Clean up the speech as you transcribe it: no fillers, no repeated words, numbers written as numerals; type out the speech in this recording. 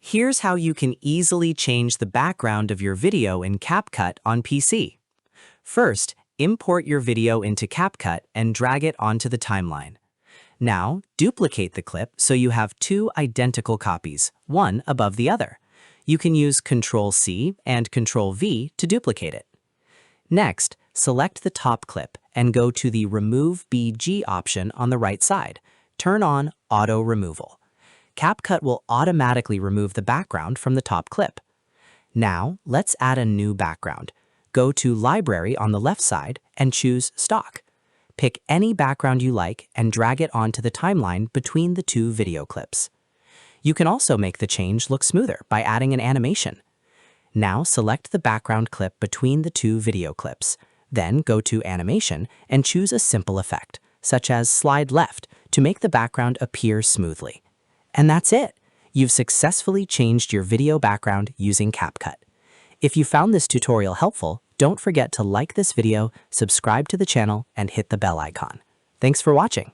Here's how you can easily change the background of your video in Capcut on PC. First, import your video into Capcut and drag it onto the timeline. Now, duplicate the clip so you have two identical copies, one above the other. You can use Ctrl+C and Ctrl+V to duplicate it. Next, select the top clip and go to the Remove BG option on the right side. Turn on Auto Removal. Capcut will automatically remove the background from the top clip. Now, let's add a new background. Go to Library on the left side and choose Stock. Pick any background you like and drag it onto the timeline between the two video clips. You can also make the change look smoother by adding an animation. Now select the background clip between the two video clips. Then go to Animation and choose a simple effect, such as Slide Left, to make the background appear smoothly. And that's it! You've successfully changed your video background using Capcut. If you found this tutorial helpful, don't forget to like this video, subscribe to the channel, and hit the bell icon. Thanks for watching.